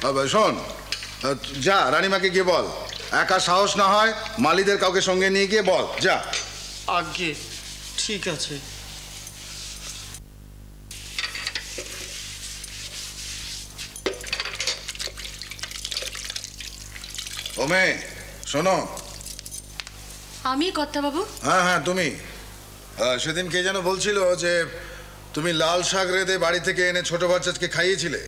শোন, যা রানীমাকে গিয়ে বল, একা সাহস না হয় মালিদের কাউকে সঙ্গে নিয়ে গিয়ে বল, যা। আগে ঠিক আছে। ও মেয়ে শোনো। আমি কর্তাবাবু? হ্যাঁ হ্যাঁ তুমি। সেদিন কে যেন বলছিল যে তুমি লাল শাক রেঁধে বাড়ি থেকে এনে ছোট বাচ্চাকে খাইয়েছিলে।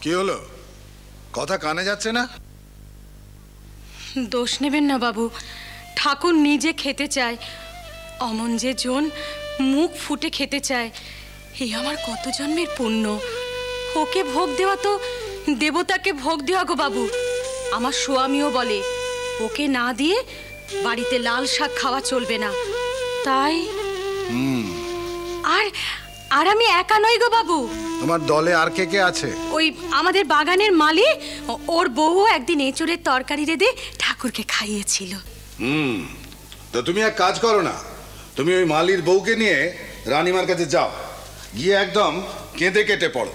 কি হলো, কথা কানে যাচ্ছে না? দোষ নেবেন না বাবু, ঠাকুর নিজে খেতে চায়, অমন যে জন মুখ ফুটে খেতে চায়, এই আমার কত জন্মের পুণ্য। ওকে ভোগ দেওয়া তো দেবতাকে ভোগ দেওয়া গো বাবু। আমার স্বামীও বলে ওকে না দিয়ে বাড়িতে লাল শাক খাওয়া চলবে না, তাই। আর আর আমি একা নই গো বাবু। তোমার দলে আর কে কে আছে? ওই আমাদের বাগানের মালি, ওর বউ একদিন এঁচোড়ের তরকারি রেঁধে ঠাকুরকে খাইয়েছিল। তো তুমি এক কাজ করো না, তুমি ওই মালির বউকে নিয়ে রানীমার কাছে যাও, গিয়ে একদম কেঁদে কেটে পড়ো,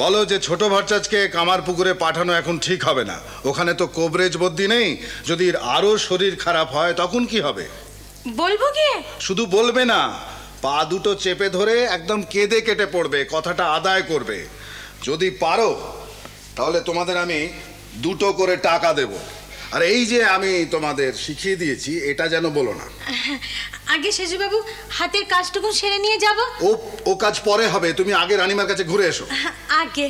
বলো যে ছোট ভরচাজকে কামার পুকুরে পাঠানো এখন ঠিক হবে না, ওখানে তো কোবরেজ বদ্যি নেই, যদি আরো শরীর খারাপ হয় তখন কি হবে? বলবো কি? শুধু বলবে না, পা দুটো চেপে ধরে একদম কেঁদে কেটে পড়বে, কথাটা আদায় করবে। যদি পারো তাহলে তোমাদের আমি 2 করে টাকা দেব। আর এই যে আমি তোমাদের শিখিয়ে দিয়েছি এটা যেন বলো না। আগে সেজুবাবু হাতের কাজটুকু সেরে নিয়ে যাব। ও কাজ পরে হবে, তুমি আগে রানীমার কাছে ঘুরে এসো। আগে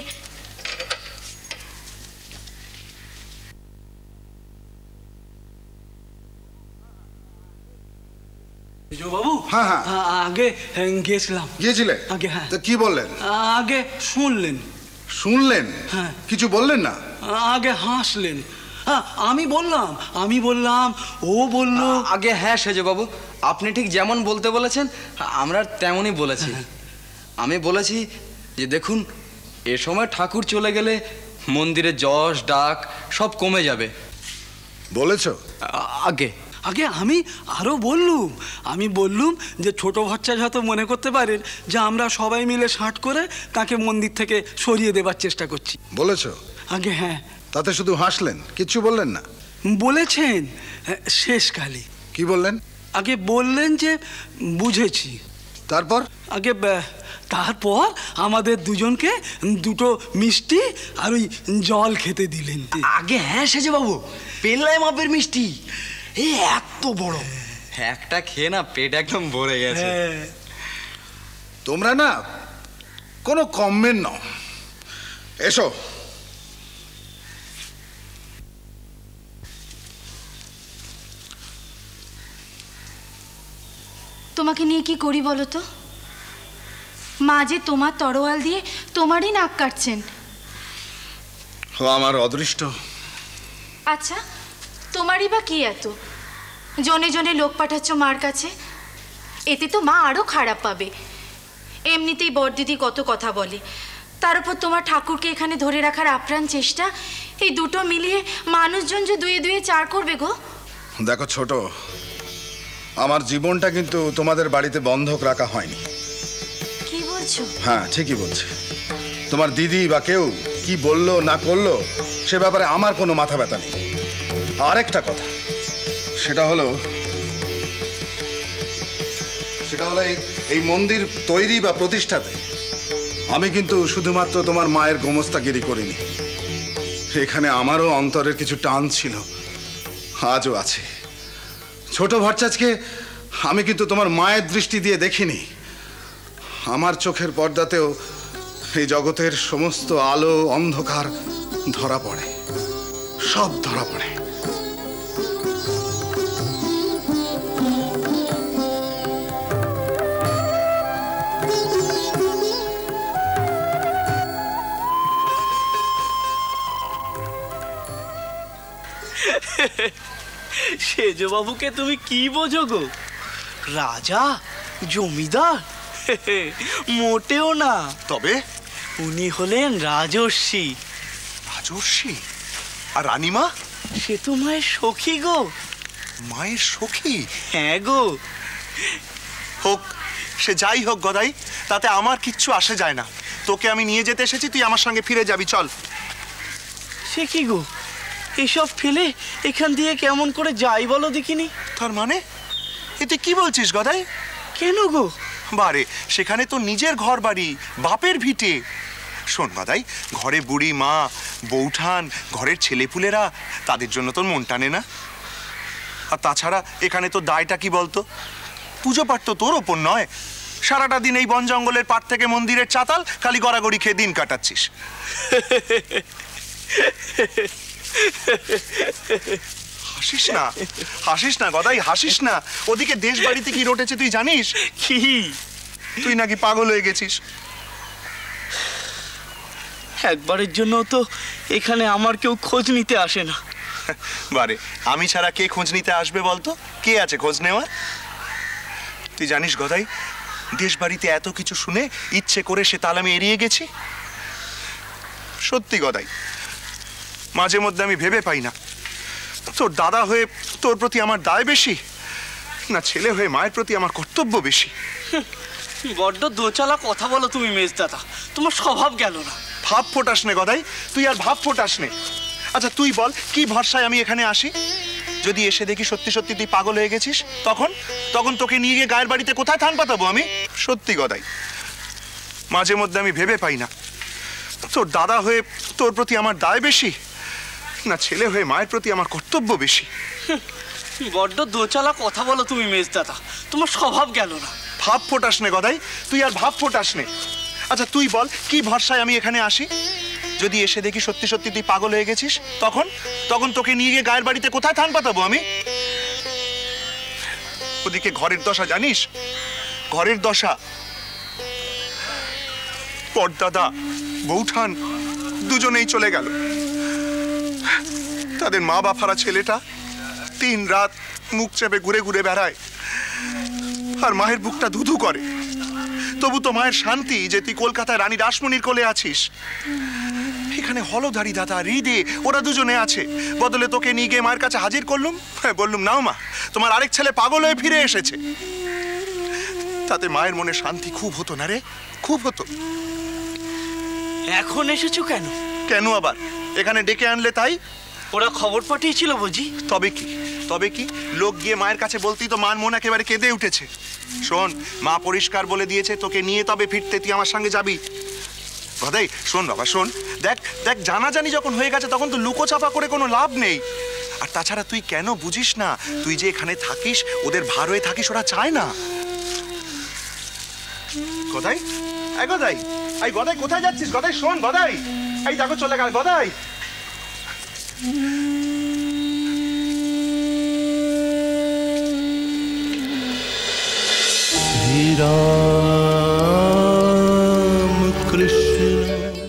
বাবু। হ্যাঁ হ্যাঁ আগে গেছিলাম। গিয়েছিলে? আগে হ্যাঁ। তো কি বললেন? আগে শুনলেন। শুনলেন? হ্যাঁ। কিছু বললেন না? আগে হাসলেন। আমি বললাম, ও বলল। আগে হ্যাঁ সেজ বাবু, আপনি ঠিক যেমন বলতে বলেছেন আমরা তেমনই বলেছি। আমি বলেছি যে দেখুন, এ সময় ঠাকুর চলে গেলে মন্দিরে যশ ডাক সব কমে যাবে। বলেছো? আগে আগে আমি আরও বললুম যে ছোট ভচ্চাজ হয়তো মনে করতে পারেন যে আমরা সবাই মিলে ষাট করে তাকে মন্দির থেকে সরিয়ে দেবার চেষ্টা করছি। বলেছো? আগে হ্যাঁ। তাতে শুধু হাসলেন, কিচ্ছু বললেন না? বলেছেন শেষকালে। কি বললেন? আগে বললেন যে বুঝেছি। তারপর? আগে তারপর আমাদের দুজনকে 2 মিষ্টি আর ওই জল খেতে দিলেন। আগে হ্যাঁ সেজ বাবু, পেল্লাই মাপের মিষ্টি, এত বড়, একটা খেয়ে না পেট একদম ভরে গেছে। তোমরা না কোনো কমেন্ট নাও, এসো। তোমাকে নিয়ে কি করি বলো তো? মা যে তোমার তরোয়াল দিয়ে তোমারই নাক কাটছেন। আমার অদৃষ্ট। আচ্ছা তোমারই বা কি এত? জনে জনে লোক পাঠাচ্ছ মার কাছে, এতে তো মা আরো খারাপ পাবে। এমনিতেই বড়দিদি কত কথা বলে, তার উপর তোমার ঠাকুরকে এখানে ধরে রাখার আপ্রাণ চেষ্টা, এই 2 মিলিয়ে মানুষজন যে 2 2 4 করবে গো। দেখো ছোট, আমার জীবনটা কিন্তু তোমাদের বাড়িতে বন্ধক রাখা হয়নি। কি বলছো? হ্যাঁ ঠিকই বলছি। তোমার দিদি বা কেউ কি বললো না করলো সে ব্যাপারে আমার কোনো মাথা ব্যথা নেই। আরেকটা কথা, সেটা হলো এই মন্দির তৈরি বা প্রতিষ্ঠাতে আমি কিন্তু শুধুমাত্র তোমার মায়ের গোমস্তাগিরি করিনি, এখানে আমারও অন্তরের কিছু টান ছিল, আজও আছে। ছোট ভট্টাচার্যকে আমি কিন্তু তোমার মায়ের দৃষ্টি দিয়ে দেখিনি। আমার চোখের পর্দাতেও এই জগতের সমস্ত আলো অন্ধকার ধরা পড়ে, সব ধরা পড়ে। সেজবাবুকে তুমি কি বোঝো গো? রাজা, জমিদার? মোটেও না। তবে উনি হলেন রাজর্ষি। রাজর্ষি? আর রানীমা? সে তো মায়ের সখী গো। মায়ের সখী? হ্যাঁ গো। হোক, সে যাই হোক গদাই, তাতে আমার কিচ্ছু আসে যায় না। তোকে আমি নিয়ে যেতে এসেছি, তুই আমার সঙ্গে ফিরে যাবি, চল। সে কি গো, এসব ফেলে এখান দিয়ে কেমন করে যাই বলো দেখিনি? তার মানে এ তুই কি বলছিস গদাই? কেন গো? বারে, সেখানে তো নিজের ঘর বাড়ি, বাপের ভিটে। শোন গদাই, ঘরে বুড়ি মা, বৌঠান, ঘরের ছেলেপুলেরা, তাদের জন্য তোর মন টানে না? আর তাছাড়া এখানে তো দায়টা কি বলতো? পুজো পাঠ তো তোর ওপর নয়। সারাটা দিন এই বন জঙ্গলের পাট থেকে মন্দিরের চাতাল খালি গড়াগড়ি খেয়ে দিন কাটাচ্ছিস। হাসিস না, হাসিস না গদাই, হাসিস না। ওদিকে দেশ বাড়িতে কি রটেছে তুই জানিস? কি? তুই নাকি পাগল হয়ে গেছিস। একবারের জন্য তো এখানে আমার কেউ খোঁজ নিতে আসে না। বারে, আমি ছাড়া কে খোঁজ নিতে আসবে বলতো? কে আছে খোঁজ নেওয়ার? তুই জানিস গদাই, দেশ বাড়িতে এত কিছু শুনে ইচ্ছে করে সে তাল আমি এড়িয়ে গেছি। সত্যি গদাই, মাঝে মধ্যে আমি ভেবে পাই না তোর দাদা হয়ে তোর প্রতি আমার দায় বেশি, না ছেলে হয়ে মায়ের প্রতি আমার কর্তব্য বেশি। বড্ড দোচালা কথা বলো তুমি মেজদাদা, তোমার স্বভাব গেল না। ভাব ফোটাস নে গদাই, তুই আর ভাব ফোটাস নে। আচ্ছা তুই বল, কি ভরসায় আমি এখানে আসি? যদি এসে দেখি সত্যি সত্যি তুই পাগল হয়ে গেছিস, তখন তখন তোকে নিয়ে গিয়ে গায়ের বাড়িতে কোথায় থান পাতাবো আমি? সত্যি গদাই, মাঝে মধ্যে আমি ভেবে পাই না তোর দাদা হয়ে তোর প্রতি আমার দায় বেশি, না ছেলে হয়ে মায়ের প্রতি আমার কর্তব্য বেশি। বড্ড দোচালা কথা বলো তুমি মেজদাদা, তোমার স্বভাব গেল না। ভাব ফোটাস নে গদাই, তুই আর ভাব ফোটাস নে। আচ্ছা তুই বল, কি ভরসায় আমি এখানে আসি? যদি এসে দেখি সত্যি সত্যি তুই পাগল হয়ে গেছিস, তখন তখন তোকে নিয়ে গিয়ে গায়ের বাড়িতে কোথায় থান পাতাবো আমি? ওদিকে ঘরের দশা জানিস? ঘরের দশা, পরদাদা বৌঠান দুজনেই চলে গেল। তাদের মা বাপারা ছেলেটা দিন রাত মুখ চেপে ঘুরে ঘুরে বেড়ায়, আর মায়ের বুকটা ধুধু করে। তবু তো মায়ের শান্তি যে তুই কলকাতায় রানী রাসমণির কোলে আছিস। এখানে হলধারী দাদা হৃদে ওরা দুজনে আছে, বদলে তোকে নিয়ে গিয়ে মায়ের কাছে হাজির করলুম। বললুম, নাও মা, তোমার আরেক ছেলে পাগল হয়ে ফিরে এসেছে। তাতে মায়ের মনে শান্তি খুব হতো না রে, খুব হতো। এখন এসেছো কেন? কেন আবার? এখানে ডেকে আনলে তাই? ওরা খবর পাঠিয়েছিল বুঝি? তবে কি, তবে কি? লোক গিয়ে মায়ের কাছে বলতেই তো মার মন একেবারে কেঁদে উঠেছে। শোন, মা পরিষ্কার বলে দিয়েছে তোকে নিয়ে তবে ফিরতে তুই আমার সঙ্গে যাবি। গদাই শোন বাবা, শোন, দেখ দেখ, জানাজানি যখন হয়ে গেছে তখন তো লুকোচাপা করে কোনো লাভ নেই। আর তাছাড়া তুই কেন বুঝিস না? তুই যে এখানে থাকিস, ওদের ভার হয়ে থাকিস, ওরা চায় না। গদাই, এই গদাই, এই গদাই কোথায় যাচ্ছিস? গদাই শোন, গদাই, এই দেখো চলে গেল গদাই। ধীরা